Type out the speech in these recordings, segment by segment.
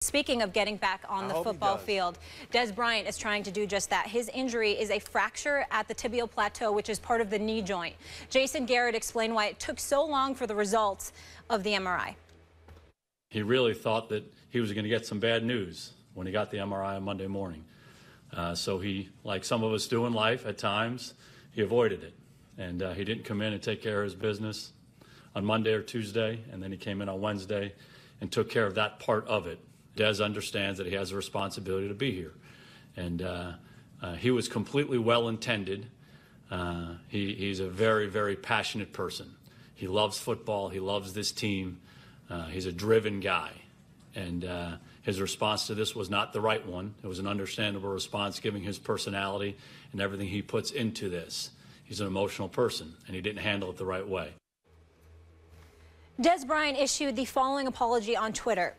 Speaking of getting back on the football field, Dez Bryant is trying to do just that. His injury is a fracture at the tibial plateau, which is part of the knee joint. Jason Garrett explained why it took so long for the results of the MRI. He really thought that he was going to get some bad news when he got the MRI on Monday morning. So he, like some of us do in life at times, he avoided it. And he didn't come in and take care of his business on Monday or Tuesday, and then he came in on Wednesday and took care of that part of it. Dez understands that he has a responsibility to be here. And he was completely well-intended. He's a very, very passionate person. He loves football. He loves this team. He's a driven guy. And his response to this was not the right one. It was an understandable response given his personality and everything he puts into this. He's an emotional person, and he didn't handle it the right way. Dez Bryant issued the following apology on Twitter.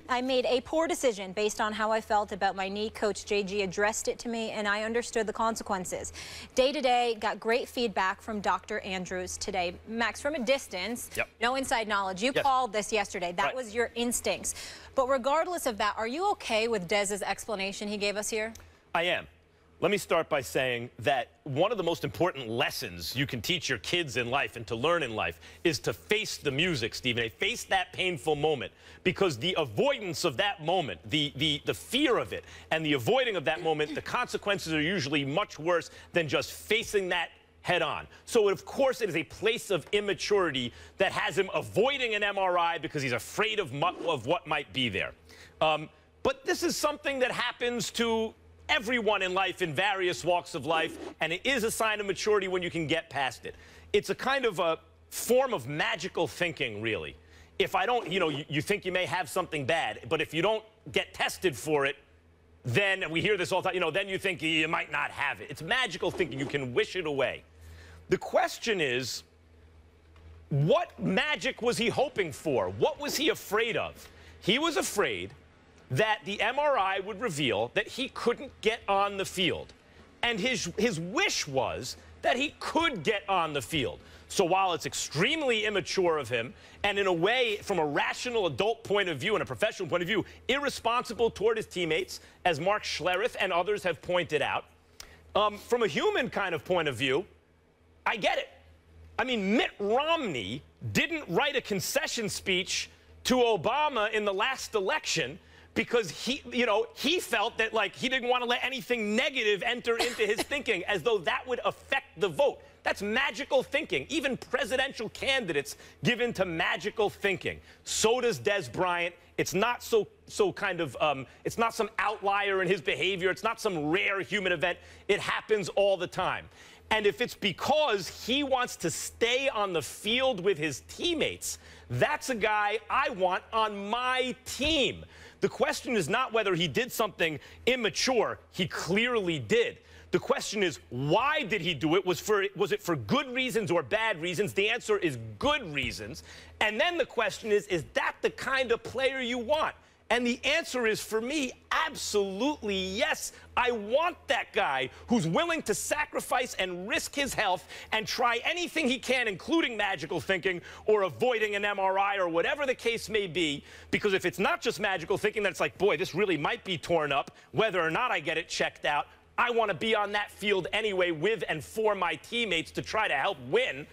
I made a poor decision based on how I felt about my knee. Coach JG addressed it to me, and I understood the consequences. Day to day, got great feedback from Dr. Andrews today. Max, from a distance, no inside knowledge. You called this yesterday. That was your instincts. But regardless of that, are you okay with Dez's explanation he gave us here? I am. Let me start by saying that one of the most important lessons you can teach your kids in life and to learn in life is to face the music, Stephen A. Face that painful moment, because the avoidance of that moment, the fear of it, and the avoiding of that moment, the consequences are usually much worse than just facing that head on. So, of course, it is a place of immaturity that has him avoiding an MRI because he's afraid of what might be there. But this is something that happens to everyone in life in various walks of life, and it is a sign of maturity when you can get past it. It's a kind of a form of magical thinking, really. If I don't, you think you may have something bad, but if you don't get tested for it, then, and we hear this all the time, then you think you might not have it. It's magical thinking. You can wish it away. The question is, what magic was he hoping for? What was he afraid of? He was afraid that the MRI would reveal that he couldn't get on the field. And his wish was that he could get on the field. So while it's extremely immature of him, and in a way, from a rational adult point of view and a professional point of view, irresponsible toward his teammates, as Mark Schlereth and others have pointed out, from a human kind of point of view, I get it. I mean, Mitt Romney didn't write a concession speech to Obama in the last election because he felt that, like, he didn't want to let anything negative enter into his thinking, as though that would affect the vote. That's magical thinking. Even presidential candidates give in to magical thinking. So does Dez Bryant. It's not it's not some outlier in his behavior. It's not some rare human event. It happens all the time. And if it's because he wants to stay on the field with his teammates, that's a guy I want on my team. The question is not whether he did something immature. He clearly did. The question is, why did he do it? Was it for good reasons or bad reasons? The answer is good reasons. And then the question is that the kind of player you want? And the answer is, for me, absolutely yes. I want that guy who's willing to sacrifice and risk his health and try anything he can, including magical thinking or avoiding an MRI or whatever the case may be. Because if it's not just magical thinking, then it's like, boy, this really might be torn up, whether or not I get it checked out. I want to be on that field anyway with and for my teammates to try to help win.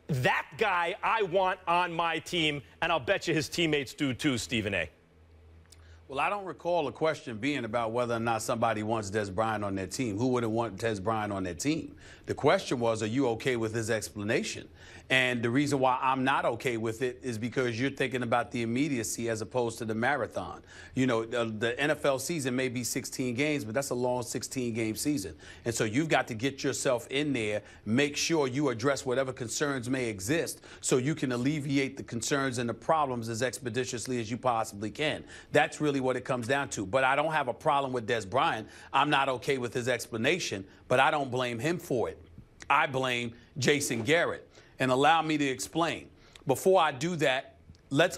That guy I want on my team, and I'll bet you his teammates do too, Stephen A. Well, I don't recall a question being about whether or not somebody wants Dez Bryant on their team. Who wouldn't want Dez Bryant on their team? The question was, are you okay with his explanation? And the reason why I'm not okay with it is because you're thinking about the immediacy as opposed to the marathon. You know, the NFL season may be 16 games, but that's a long 16-game season. And so you've got to get yourself in there, make sure you address whatever concerns may exist so you can alleviate the concerns and the problems as expeditiously as you possibly can. That's really what it comes down to. But I don't have a problem with Dez Bryant. I'm not okay with his explanation, but I don't blame him for it. I blame Jason Garrett. And allow me to explain. Before I do that, let's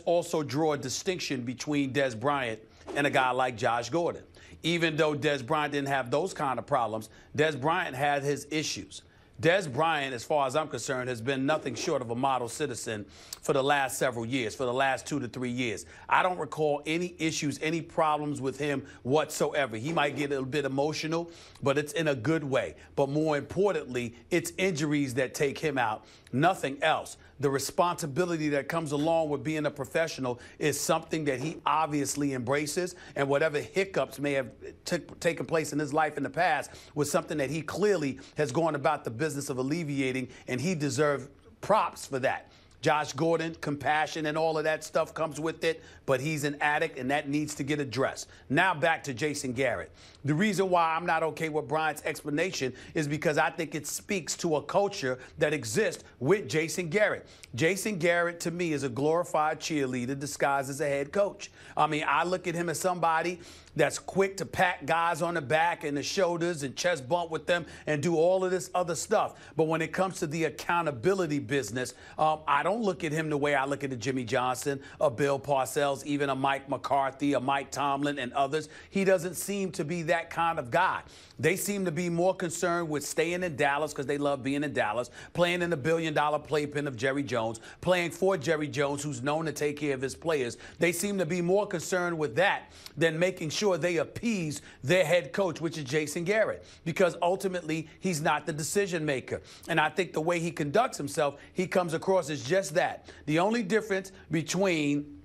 also draw a distinction between Dez Bryant and a guy like Josh Gordon. Even though Dez Bryant didn't have those kind of problems, Dez Bryant had his issues. Dez Bryant, as far as I'm concerned, has been nothing short of a model citizen for the last several years, for the last 2 to 3 years. I don't recall any issues, any problems with him whatsoever. He might get a little bit emotional, but it's in a good way. But more importantly, it's injuries that take him out, nothing else. The responsibility that comes along with being a professional is something that he obviously embraces, and whatever hiccups may have taken place in his life in the past was something that he clearly has gone about the business of alleviating, and he deserves props for that. Josh Gordon, compassion and all of that stuff comes with it, but he's an addict, and that needs to get addressed. Now back to Jason Garrett. The reason why I'm not okay with Bryant's explanation is because I think it speaks to a culture that exists with Jason Garrett. Jason Garrett, to me, is a glorified cheerleader disguised as a head coach. I mean, I look at him as somebody that's quick to pat guys on the back and the shoulders and chest bump with them and do all of this other stuff. But when it comes to the accountability business, I don't look at him the way I look at a Jimmy Johnson, a Bill Parcells, even a Mike McCarthy, a Mike Tomlin, and others. He doesn't seem to be that kind of guy. They seem to be more concerned with staying in Dallas because they love being in Dallas, playing in the billion-dollar playpen of Jerry Jones, playing for Jerry Jones, who's known to take care of his players. They seem to be more concerned with that than making sure they appease their head coach, which is Jason Garrett, because ultimately he's not the decision maker. And I think the way he conducts himself, he comes across as just that. The only difference between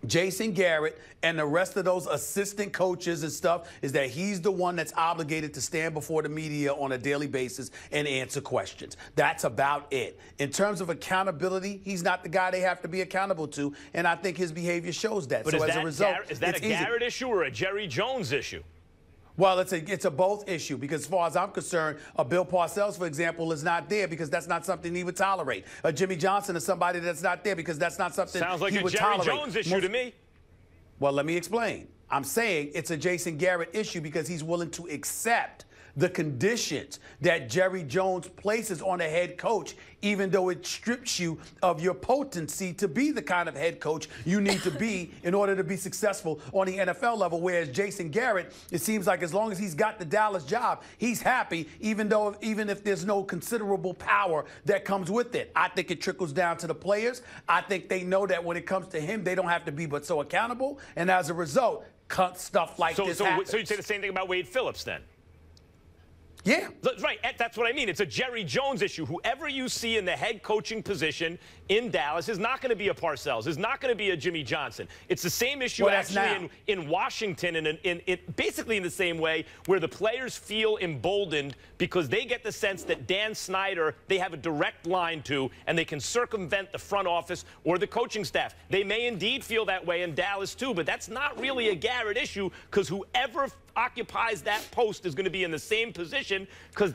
Jason Garrett and the rest of those assistant coaches and stuff is that he's the one that's obligated to stand before the media on a daily basis and answer questions. That's about it. In terms of accountability, he's not the guy they have to be accountable to, and I think his behavior shows that. But so as a result, is that a Garrett issue or a Jerry Jones issue? Well, it's a both issue, because as far as I'm concerned, a Bill Parcells, for example, is not there because that's not something he would tolerate. A Jimmy Johnson is somebody that's not there because that's not something he would tolerate. Sounds like a Jerry Jones issue to me. Well, let me explain. I'm saying it's a Jason Garrett issue because he's willing to accept the conditions that Jerry Jones places on a head coach, even though it strips you of your potency to be the kind of head coach you need to be in order to be successful on the NFL level. Whereas Jason Garrett, it seems like as long as he's got the Dallas job, he's happy, even if there's no considerable power that comes with it. I think it trickles down to the players. I think they know that when it comes to him, they don't have to be but so accountable. And as a result, stuff like this happens. So you'd say the same thing about Wade Phillips then? Yeah. Right. That's what I mean. It's a Jerry Jones issue. Whoever you see in the head coaching position in Dallas is not going to be a Parcells, is not going to be a Jimmy Johnson. It's the same issue actually in Washington, and basically in the same way, where the players feel emboldened because they get the sense that Dan Snyder, they have a direct line to, and they can circumvent the front office or the coaching staff. They may indeed feel that way in Dallas too, but that's not really a Garrett issue, because whoever occupies that post is going to be in the same position, because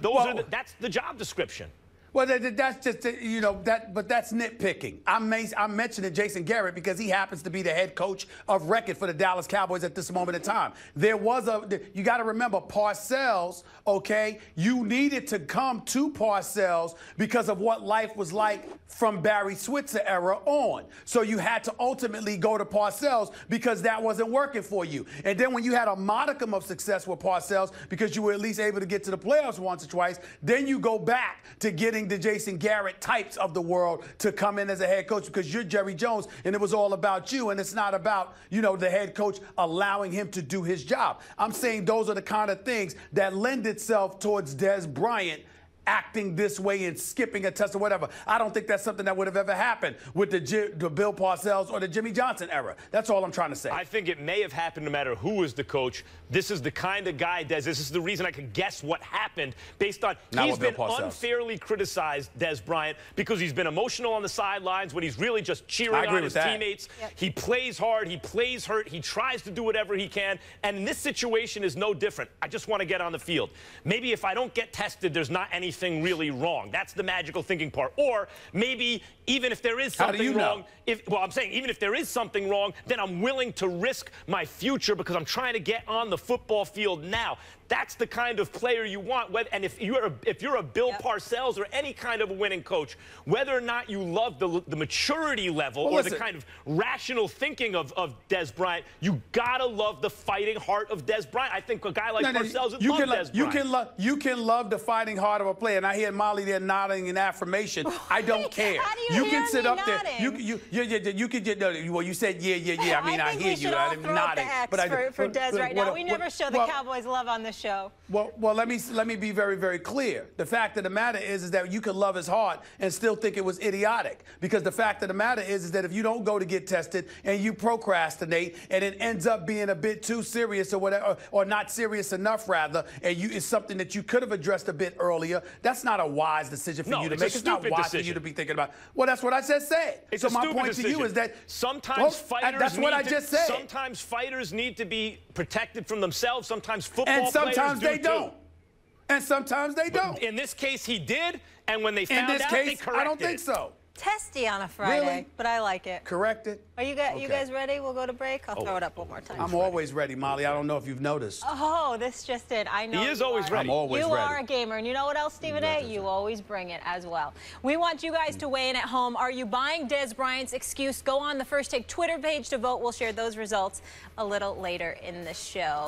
that's the job description. Well, that's just, but that's nitpicking. I'm mentioning Jason Garrett because he happens to be the head coach of record for the Dallas Cowboys at this moment in time. You got to remember, Parcells, okay, you needed to come to Parcells because of what life was like from Barry Switzer era on. So you had to ultimately go to Parcells because that wasn't working for you. And then when you had a modicum of success with Parcells because you were at least able to get to the playoffs once or twice, then you go back to getting the Jason Garrett types of the world to come in as a head coach because you're Jerry Jones and it was all about you, and it's not about, the head coach allowing him to do his job. I'm saying those are the kind of things that lend itself towards Dez Bryant acting this way and skipping a test or whatever. I don't think that's something that would have ever happened with the Bill Parcells or the Jimmy Johnson era. That's all I'm trying to say. I think it may have happened no matter who was the coach. This is the kind of guy, Dez. This is the reason I could guess what happened based on he's been unfairly criticized, Dez Bryant, because he's been emotional on the sidelines when he's really just cheering on his teammates. Yep. He plays hard. He plays hurt. He tries to do whatever he can. And this situation is no different. I just want to get on the field. Maybe if I don't get tested, there's not anything really wrong. That's the magical thinking part. Or maybe even if there is something wrong, I'm saying even if there is something wrong, then I'm willing to risk my future because I'm trying to get on the football field now. That's the kind of player you want. And if you're a Bill Parcells or any kind of a winning coach, whether or not you love the maturity level or the kind of rational thinking of Dez Bryant, you gotta love the fighting heart of Dez Bryant. I think a guy like Parcells would love Dez Bryant. You can love the fighting heart of a player, and I hear Molly there nodding in affirmation. I don't care. How do you can sit up nodding? there. You can. Well, you said yeah. I mean, I hear you. I think we should all throw up the X for Dez right now. We never show the Cowboys love on the show. Well, let me be very, very clear. The fact of the matter is that you can love his heart and still think it was idiotic. Because the fact of the matter is that if you don't go to get tested and you procrastinate and it ends up being a bit too serious or whatever, or not serious enough rather, and it's something that you could have addressed a bit earlier, that's not a wise decision for you to make. It's not wise for you to be thinking about. Well, that's what I just said. So my point to you is that sometimes fighters that's what I just said. Sometimes fighters need to be protected from themselves. Sometimes football and sometimes players they don't. And sometimes they don't. In this case, he did. And when they found out, they corrected I don't think so. Testy on a Friday, really? But I like it. Corrected. Are you guys ready? We'll go to break. I'll throw it up one more time. I'm always ready, Molly. I don't know if you've noticed. Oh, this just in. I know he is always ready. I'm always ready. You are a gamer, and you know what else, Stephen A? You always bring it as well. We want you guys to weigh in at home. Are you buying Dez Bryant's excuse? Go on the First Take Twitter page to vote. We'll share those results a little later in the show.